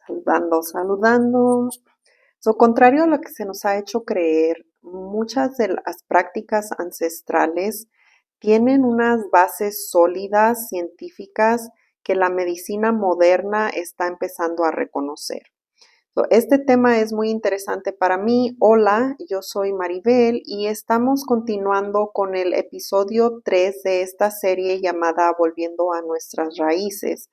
Saludando, saludando. Contrario a lo que se nos ha hecho creer, muchas de las prácticas ancestrales tienen unas bases sólidas científicas que la medicina moderna está empezando a reconocer. Este tema es muy interesante para mí. Hola, yo soy Maribel y estamos continuando con el episodio 3 de esta serie llamada Volviendo a nuestras raíces.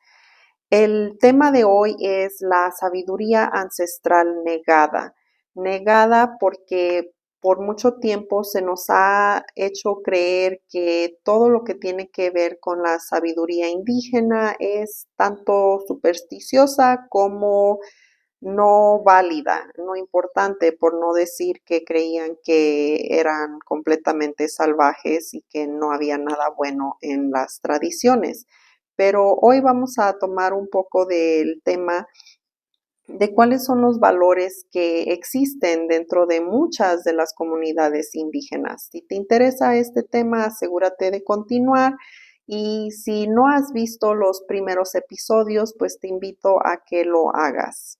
El tema de hoy es la sabiduría ancestral negada. Negada porque por mucho tiempo se nos ha hecho creer que todo lo que tiene que ver con la sabiduría indígena es tanto supersticiosa como no válida, no importante, por no decir que creían que eran completamente salvajes y que no había nada bueno en las tradiciones. Pero hoy vamos a tomar un poco del tema de cuáles son los valores que existen dentro de muchas de las comunidades indígenas. Si te interesa este tema, asegúrate de continuar. Y si no has visto los primeros episodios, pues te invito a que lo hagas.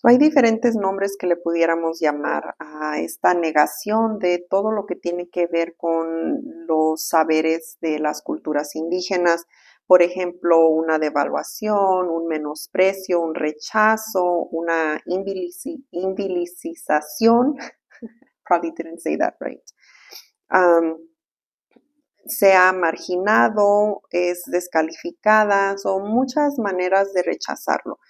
Hay diferentes nombres que le pudiéramos llamar a esta negación de todo lo que tiene que ver con los saberes de las culturas indígenas. Por ejemplo, una devaluación, un menosprecio, un rechazo, una invilicización. Probably didn't say that right. Se ha marginado, es descalificada, son muchas maneras de rechazarlo.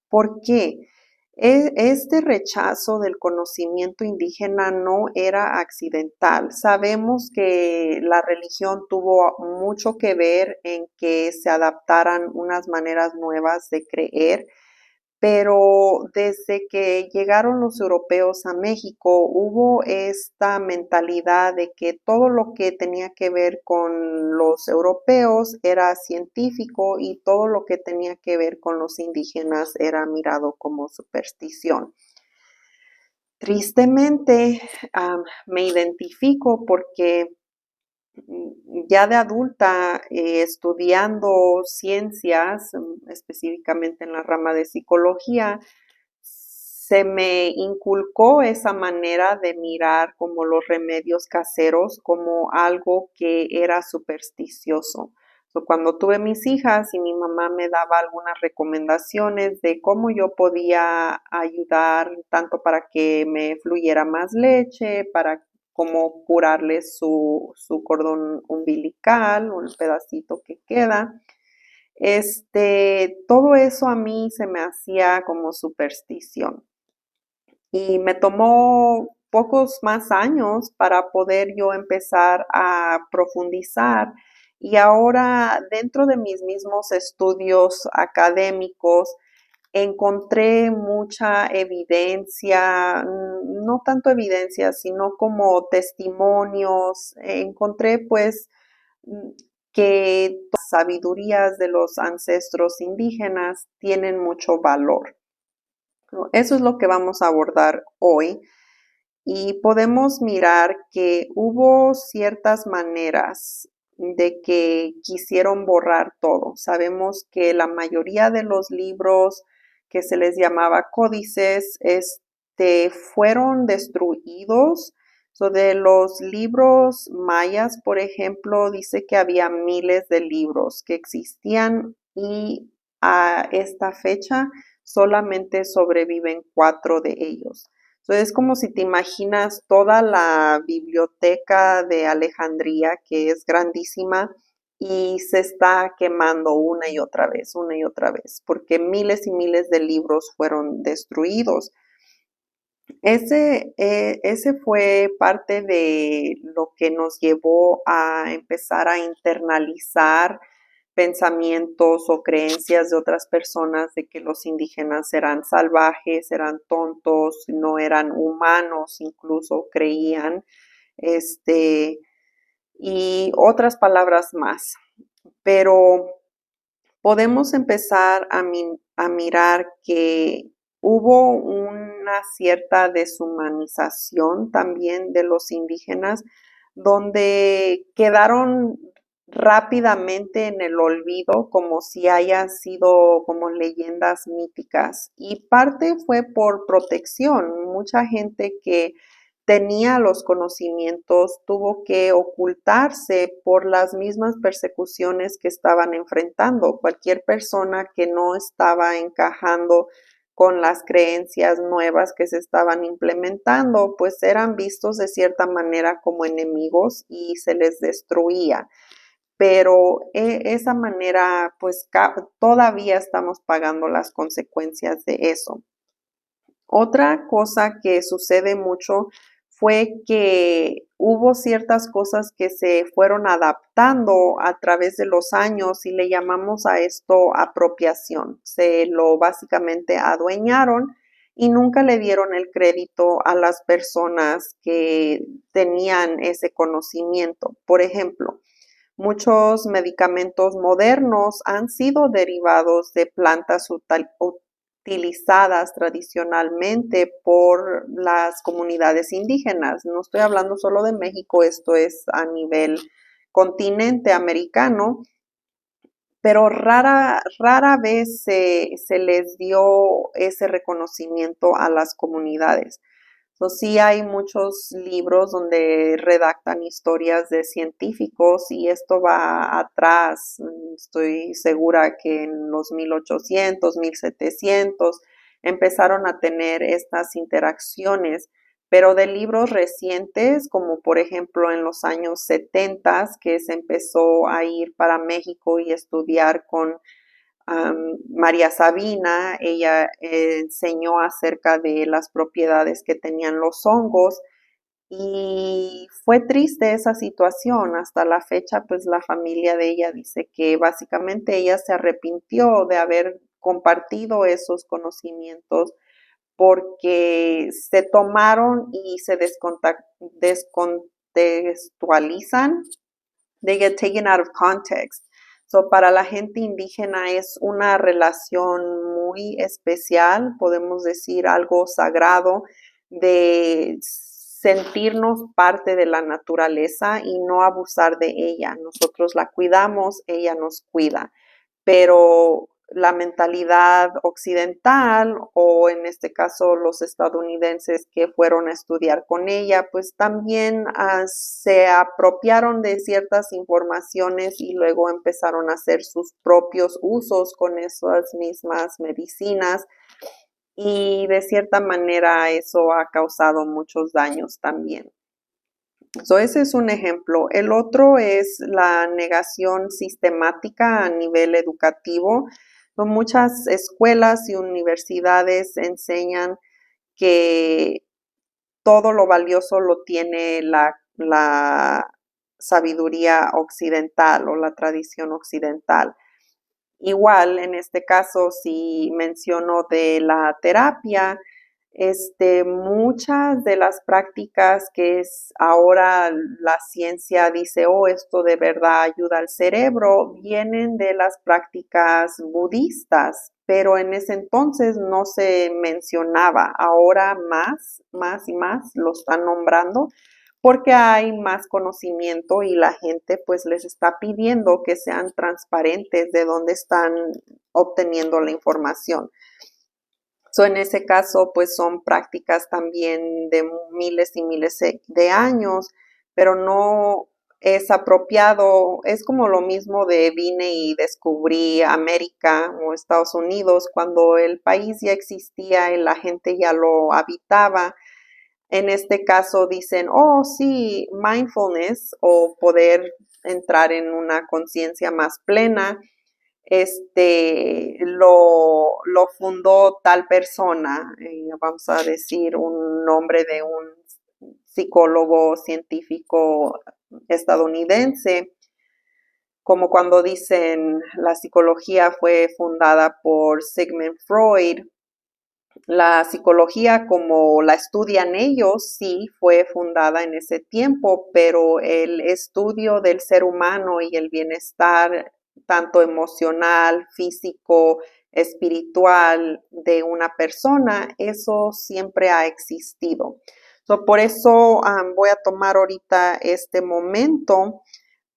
¿Por qué? Este rechazo del conocimiento indígena no era accidental. Sabemos que la religión tuvo mucho que ver en que se adaptaran unas maneras nuevas de creer, pero desde que llegaron los europeos a México hubo esta mentalidad de que todo lo que tenía que ver con los europeos era científico y todo lo que tenía que ver con los indígenas era mirado como superstición. Tristemente, me identifico porque ya de adulta, estudiando ciencias, específicamente en la rama de psicología, se me inculcó esa manera de mirar como los remedios caseros como algo que era supersticioso. Cuando tuve mis hijas y mi mamá me daba algunas recomendaciones de cómo yo podía ayudar tanto para que me fluyera más leche, para cómo curarle su cordón umbilical o el pedacito que queda. Todo eso a mí se me hacía como superstición. Y me tomó pocos más años para poder yo empezar a profundizar. Y ahora, dentro de mis mismos estudios académicos, encontré mucha evidencia, no tanto evidencia, sino como testimonios. Encontré pues que las sabidurías de los ancestros indígenas tienen mucho valor. Eso es lo que vamos a abordar hoy y podemos mirar que hubo ciertas maneras de que quisieron borrar todo. Sabemos que la mayoría de los libros que se les llamaba códices, fueron destruidos. De los libros mayas, por ejemplo, dice que había miles de libros que existían y a esta fecha solamente sobreviven 4 de ellos. Entonces es como si te imaginas toda la biblioteca de Alejandría, que es grandísima, y se está quemando una y otra vez, porque miles y miles de libros fueron destruidos. Ese fue parte de lo que nos llevó a empezar a internalizar pensamientos o creencias de otras personas de que los indígenas eran salvajes, eran tontos, no eran humanos, incluso creían, y otras palabras más. Pero podemos empezar a mirar que hubo una cierta deshumanización también de los indígenas, donde quedaron rápidamente en el olvido, como si hayan sido como leyendas míticas. Y parte fue por protección. Mucha gente que tenía los conocimientos tuvo que ocultarse por las mismas persecuciones que estaban enfrentando. Cualquier persona que no estaba encajando con las creencias nuevas que se estaban implementando, pues eran vistos de cierta manera como enemigos y se les destruía, pero esa manera, pues todavía estamos pagando las consecuencias de eso. Otra cosa que sucede mucho fue que hubo ciertas cosas que se fueron adaptando a través de los años y le llamamos a esto apropiación. Se lo básicamente adueñaron y nunca le dieron el crédito a las personas que tenían ese conocimiento. Por ejemplo, muchos medicamentos modernos han sido derivados de plantas utilizadas tradicionalmente por las comunidades indígenas. No estoy hablando solo de México, esto es a nivel continente americano, pero rara vez se les dio ese reconocimiento a las comunidades. Sí hay muchos libros donde redactan historias de científicos y esto va atrás. Estoy segura que en los 1800, 1700 empezaron a tener estas interacciones, pero de libros recientes, como por ejemplo en los años 70, que se empezó a ir para México y estudiar con María Sabina. Ella enseñó acerca de las propiedades que tenían los hongos y fue triste esa situación. Hasta la fecha, pues la familia de ella dice que básicamente ella se arrepintió de haber compartido esos conocimientos porque se tomaron y se descontextualizan. They get taken out of context. So, para la gente indígena es una relación muy especial, podemos decir algo sagrado, de sentirnos parte de la naturaleza y no abusar de ella. Nosotros la cuidamos, ella nos cuida, pero la mentalidad occidental o en este caso los estadounidenses que fueron a estudiar con ella, pues también se apropiaron de ciertas informaciones y luego empezaron a hacer sus propios usos con esas mismas medicinas y de cierta manera eso ha causado muchos daños también. So, ese es un ejemplo. El otro es la negación sistemática a nivel educativo. Muchas escuelas y universidades enseñan que todo lo valioso lo tiene la sabiduría occidental o la tradición occidental. Igual, en este caso, si menciono de la terapia, muchas de las prácticas que es ahora la ciencia dice, oh, esto de verdad ayuda al cerebro, vienen de las prácticas budistas, pero en ese entonces no se mencionaba. Ahora más y más lo están nombrando porque hay más conocimiento y la gente pues les está pidiendo que sean transparentes de dónde están obteniendo la información. So, en ese caso, pues son prácticas también de miles y miles de años, pero no es apropiado. Es como lo mismo de vine y descubrí América o Estados Unidos cuando el país ya existía y la gente ya lo habitaba. En este caso dicen, oh sí, mindfulness o poder entrar en una conciencia más plena lo fundó tal persona, vamos a decir un nombre de un psicólogo científico estadounidense, como cuando dicen la psicología fue fundada por Sigmund Freud. La psicología como la estudian ellos sí fue fundada en ese tiempo, pero el estudio del ser humano y el bienestar tanto emocional, físico, espiritual de una persona, eso siempre ha existido. So, por eso voy a tomar ahorita este momento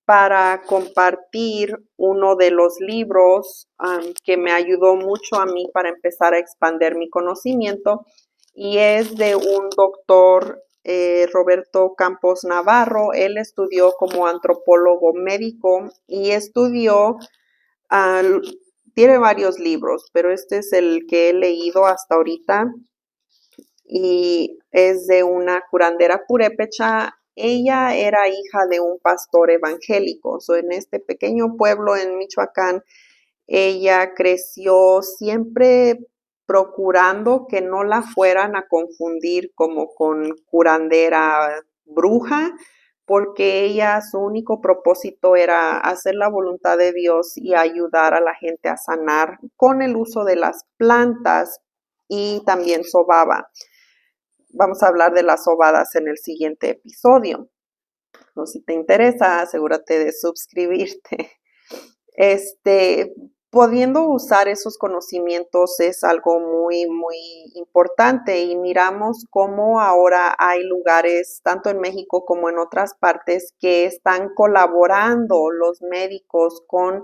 para compartir uno de los libros que me ayudó mucho a mí para empezar a expandir mi conocimiento, y es de un doctor, Roberto Campos Navarro. Él estudió como antropólogo médico y estudió, ah, tiene varios libros, pero este es el que he leído hasta ahorita y es de una curandera purépecha. Ella era hija de un pastor evangélico. En este pequeño pueblo en Michoacán, ella creció siempre procurando que no la fueran a confundir como con curandera bruja, porque ella, su único propósito era hacer la voluntad de Dios y ayudar a la gente a sanar con el uso de las plantas, y también sobaba. Vamos a hablar de las sobadas en el siguiente episodio. No, si te interesa, asegúrate de suscribirte. Este, Pudiendo usar esos conocimientos es algo muy, muy importante, y miramos cómo ahora hay lugares, tanto en México como en otras partes, que están colaborando los médicos con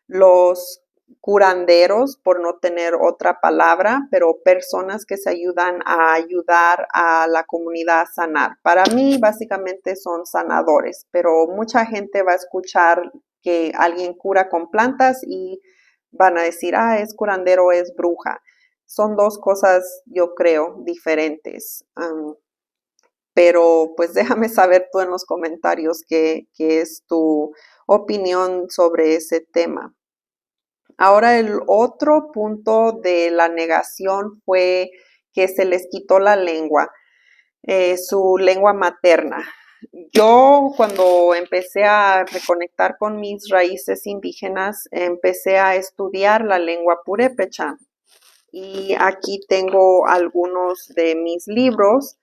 los curanderos, por no tener otra palabra, pero personas que se ayudan a ayudar a la comunidad a sanar. Para mí, básicamente son sanadores, pero mucha gente va a escuchar que alguien cura con plantas y van a decir, es curandero, es bruja. Son dos cosas, yo creo, diferentes. Pero pues déjame saber tú en los comentarios qué es tu opinión sobre ese tema. Ahora, el otro punto de la negación fue que se les quitó la lengua, su lengua materna. Yo, cuando empecé a reconectar con mis raíces indígenas, empecé a estudiar la lengua purépecha. Y aquí tengo algunos de mis libros.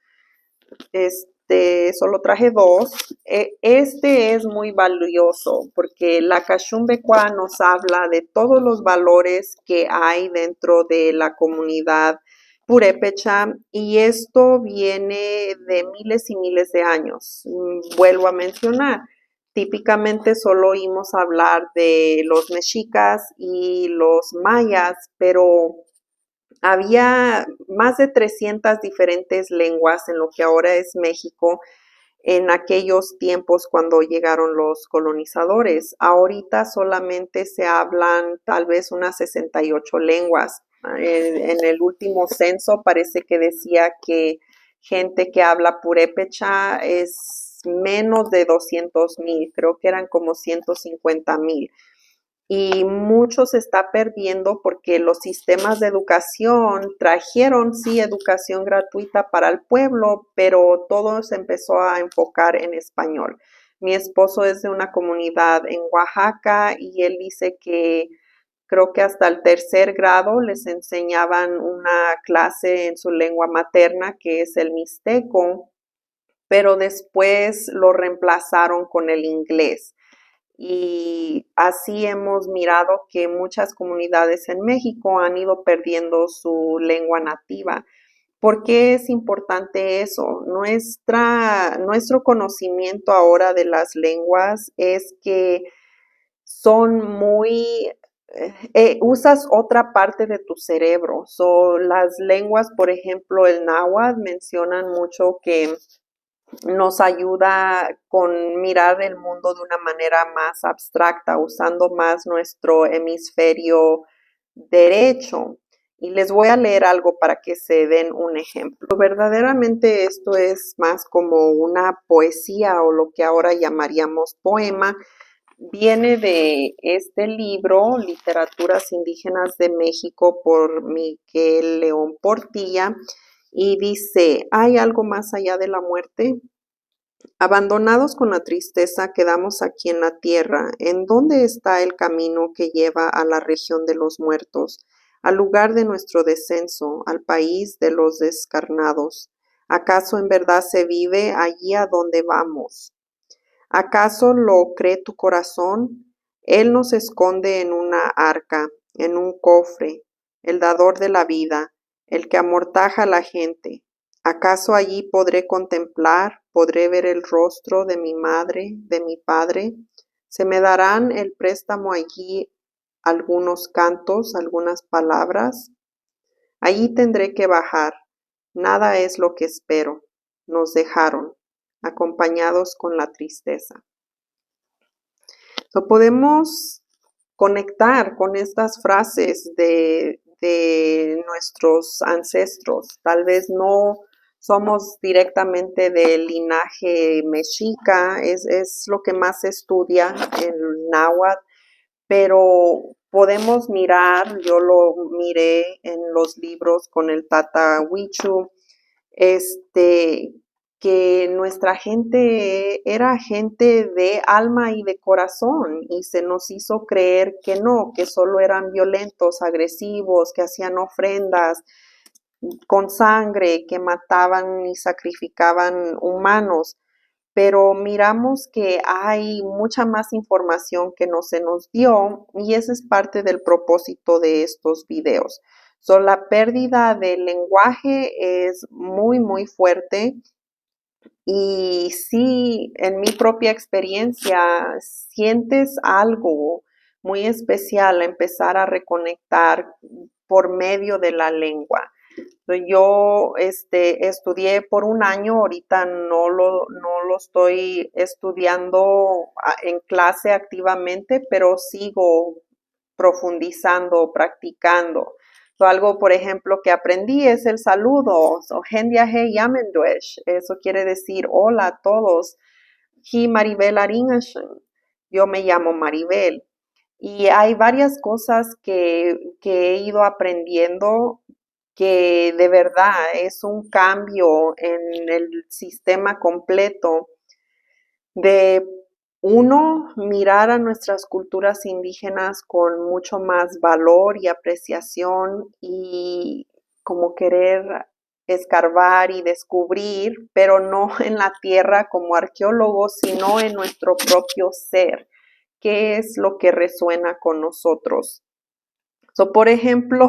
Solo traje dos. Este es muy valioso porque la Cachumbecuá nos habla de todos los valores que hay dentro de la comunidad purépecha, y esto viene de miles y miles de años. Vuelvo a mencionar, típicamente solo oímos hablar de los mexicas y los mayas, pero había más de 300 diferentes lenguas en lo que ahora es México en aquellos tiempos cuando llegaron los colonizadores. Ahorita solamente se hablan tal vez unas 68 lenguas. En el último censo parece que decía que gente que habla purépecha es menos de 200,000, creo que eran como 150,000. Y mucho se está perdiendo porque los sistemas de educación trajeron, sí, educación gratuita para el pueblo, pero todo se empezó a enfocar en español. Mi esposo es de una comunidad en Oaxaca y él dice que creo que hasta el tercer grado les enseñaban una clase en su lengua materna, que es el mixteco, pero después lo reemplazaron con el inglés. Y así hemos mirado que muchas comunidades en México han ido perdiendo su lengua nativa. ¿Por qué es importante eso? Nuestro conocimiento ahora de las lenguas es que son muy, usas otra parte de tu cerebro. Las lenguas, por ejemplo, el náhuatl, mencionan mucho que nos ayuda con mirar el mundo de una manera más abstracta, usando más nuestro hemisferio derecho. Y les voy a leer algo para que se den un ejemplo. Verdaderamente esto es más como una poesía, o lo que ahora llamaríamos poema. Viene de este libro, Literaturas Indígenas de México, por Miguel León Portilla, y dice: ¿hay algo más allá de la muerte? Abandonados con la tristeza quedamos aquí en la tierra. ¿En dónde está el camino que lleva a la región de los muertos, al lugar de nuestro descenso, al país de los descarnados? ¿Acaso en verdad se vive allí a donde vamos? ¿Acaso lo cree tu corazón? Él nos esconde en una arca, en un cofre, el dador de la vida, el que amortaja a la gente. ¿Acaso allí podré contemplar, podré ver el rostro de mi madre, de mi padre? Se me darán el préstamo allí algunos cantos, algunas palabras. Allí tendré que bajar. Nada es lo que espero. Nos dejaron, acompañados con la tristeza. So, podemos conectar con estas frases de nuestros ancestros. Tal vez no somos directamente del linaje mexica, es lo que más se estudia en náhuatl, pero podemos mirar, yo lo miré en los libros con el Tata Huichu, que nuestra gente era gente de alma y de corazón y se nos hizo creer que no, que solo eran violentos, agresivos, que hacían ofrendas con sangre, que mataban y sacrificaban humanos. Pero miramos que hay mucha más información que no se nos dio y ese es parte del propósito de estos videos. So, la pérdida del lenguaje es muy, muy fuerte y sí, en mi propia experiencia, sientes algo muy especial a empezar a reconectar por medio de la lengua. Yo estudié por un año, ahorita no lo estoy estudiando en clase activamente, pero sigo profundizando, practicando. Algo, por ejemplo, que aprendí es el saludo. So, Hendiaje Yamenduesh. Eso quiere decir hola a todos. Hi Maribel Aringashan. Yo me llamo Maribel. Y hay varias cosas que he ido aprendiendo que de verdad es un cambio en el sistema completo de uno, mirar a nuestras culturas indígenas con mucho más valor y apreciación y como querer escarbar y descubrir, pero no en la tierra como arqueólogos, sino en nuestro propio ser, qué es lo que resuena con nosotros. So, por ejemplo,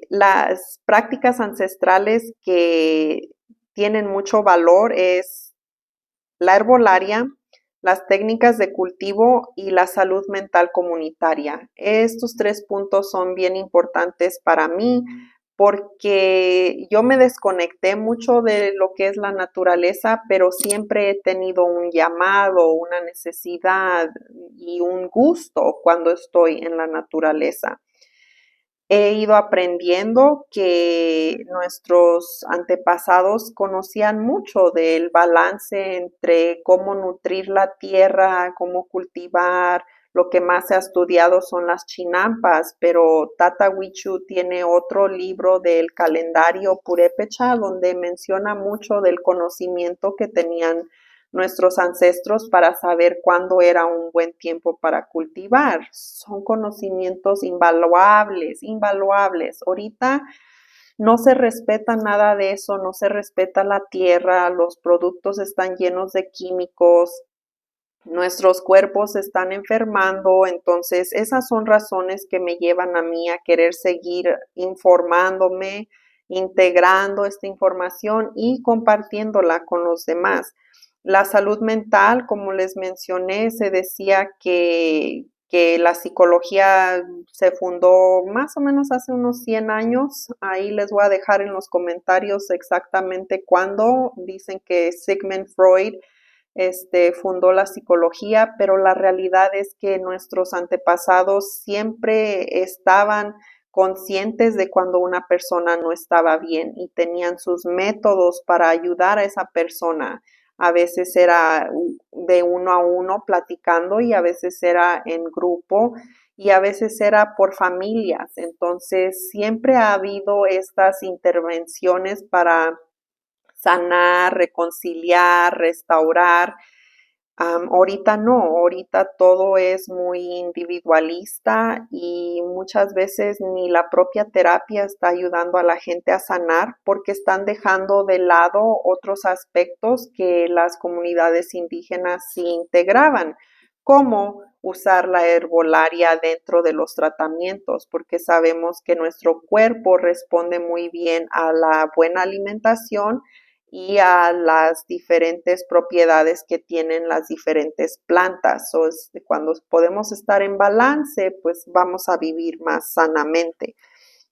las prácticas ancestrales que tienen mucho valor es la herbolaria, las técnicas de cultivo y la salud mental comunitaria. Estos 3 puntos son bien importantes para mí porque yo me desconecté mucho de lo que es la naturaleza, pero siempre he tenido un llamado, una necesidad y un gusto cuando estoy en la naturaleza. He ido aprendiendo que nuestros antepasados conocían mucho del balance entre cómo nutrir la tierra, cómo cultivar. Lo que más se ha estudiado son las chinampas, pero Tata Huichu tiene otro libro del calendario purépecha donde menciona mucho del conocimiento que tenían nuestros ancestros para saber cuándo era un buen tiempo para cultivar. Son conocimientos invaluables, invaluables. Ahorita no se respeta nada de eso, no se respeta la tierra, los productos están llenos de químicos, nuestros cuerpos se están enfermando, entonces esas son razones que me llevan a mí a querer seguir informándome, integrando esta información y compartiéndola con los demás. La salud mental, como les mencioné, se decía que la psicología se fundó más o menos hace unos 100 años. Ahí les voy a dejar en los comentarios exactamente cuándo. Dicen que Sigmund Freud fundó la psicología, pero la realidad es que nuestros antepasados siempre estaban conscientes de cuando una persona no estaba bien y tenían sus métodos para ayudar a esa persona. A veces era de uno a uno platicando y a veces era en grupo y a veces era por familias. Entonces siempre ha habido estas intervenciones para sanar, reconciliar, restaurar. Ahorita no, ahorita todo es muy individualista y muchas veces ni la propia terapia está ayudando a la gente a sanar porque están dejando de lado otros aspectos que las comunidades indígenas sí integraban, como usar la herbolaria dentro de los tratamientos, porque sabemos que nuestro cuerpo responde muy bien a la buena alimentación y a las diferentes propiedades que tienen las diferentes plantas. Cuando podemos estar en balance, pues vamos a vivir más sanamente.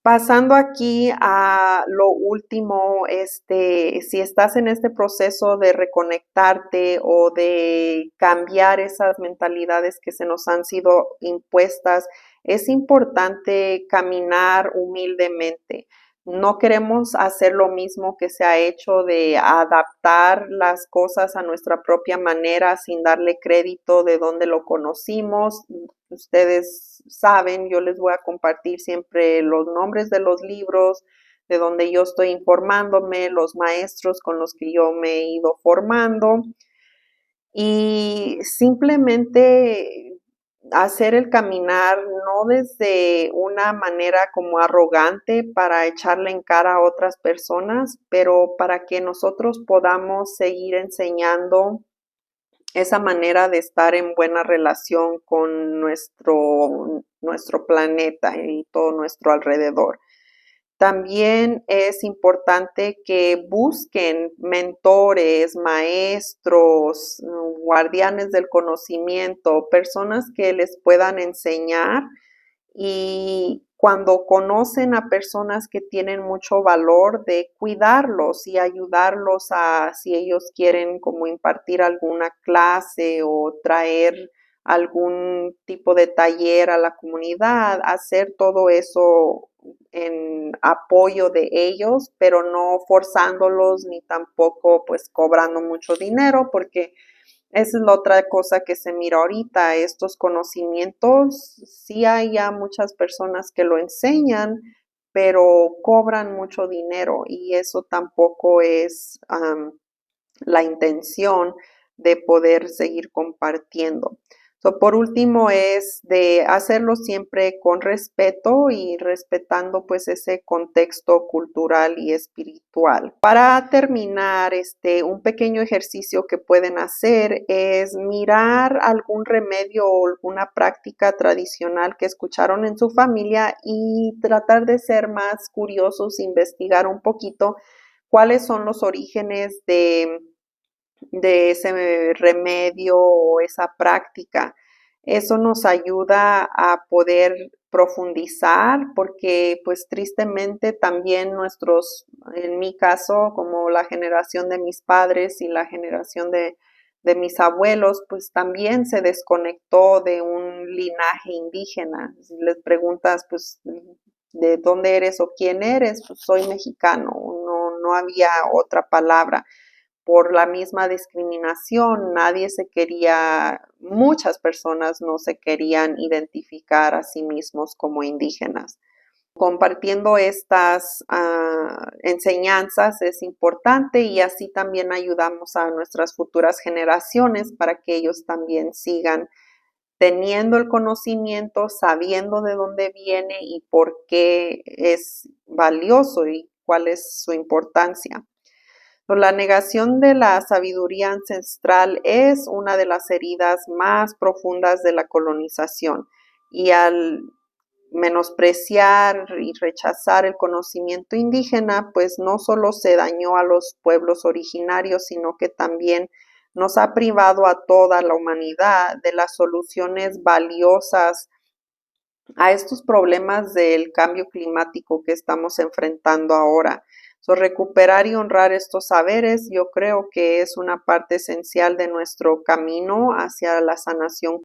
Pasando aquí a lo último, si estás en este proceso de reconectarte o de cambiar esas mentalidades que se nos han sido impuestas, es importante caminar humildemente. No queremos hacer lo mismo que se ha hecho de adaptar las cosas a nuestra propia manera sin darle crédito de dónde lo conocimos. Ustedes saben, yo les voy a compartir siempre los nombres de los libros, de donde yo estoy informándome, los maestros con los que yo me he ido formando y simplemente hacer el caminar no desde una manera como arrogante para echarle en cara a otras personas, pero para que nosotros podamos seguir enseñando esa manera de estar en buena relación con nuestro planeta y todo nuestro alrededor. También es importante que busquen mentores, maestros, guardianes del conocimiento, personas que les puedan enseñar y cuando conocen a personas que tienen mucho valor, de cuidarlos y ayudarlos a, si ellos quieren como impartir alguna clase o traer algún tipo de taller a la comunidad, hacer todo eso en apoyo de ellos, pero no forzándolos ni tampoco pues cobrando mucho dinero, porque esa es la otra cosa que se mira ahorita, estos conocimientos, sí hay ya muchas personas que lo enseñan, pero cobran mucho dinero y eso tampoco es la intención de poder seguir compartiendo. Por último es de hacerlo siempre con respeto y respetando pues ese contexto cultural y espiritual. Para terminar, un pequeño ejercicio que pueden hacer es mirar algún remedio o alguna práctica tradicional que escucharon en su familia y tratar de ser más curiosos, investigar un poquito cuáles son los orígenes de ese remedio o esa práctica. Eso nos ayuda a poder profundizar porque pues tristemente también en mi caso, como la generación de mis padres y la generación de mis abuelos, pues también se desconectó de un linaje indígena. Si les preguntas, pues, ¿de dónde eres o quién eres? Pues soy mexicano, no había otra palabra por la misma discriminación, muchas personas no se querían identificar a sí mismos como indígenas. Compartiendo estas enseñanzas es importante y así también ayudamos a nuestras futuras generaciones para que ellos también sigan teniendo el conocimiento, sabiendo de dónde viene y por qué es valioso y cuál es su importancia. La negación de la sabiduría ancestral es una de las heridas más profundas de la colonización y al menospreciar y rechazar el conocimiento indígena, pues no solo se dañó a los pueblos originarios, sino que también nos ha privado a toda la humanidad de las soluciones valiosas a estos problemas del cambio climático que estamos enfrentando ahora. Recuperar y honrar estos saberes yo creo que es una parte esencial de nuestro camino hacia la sanación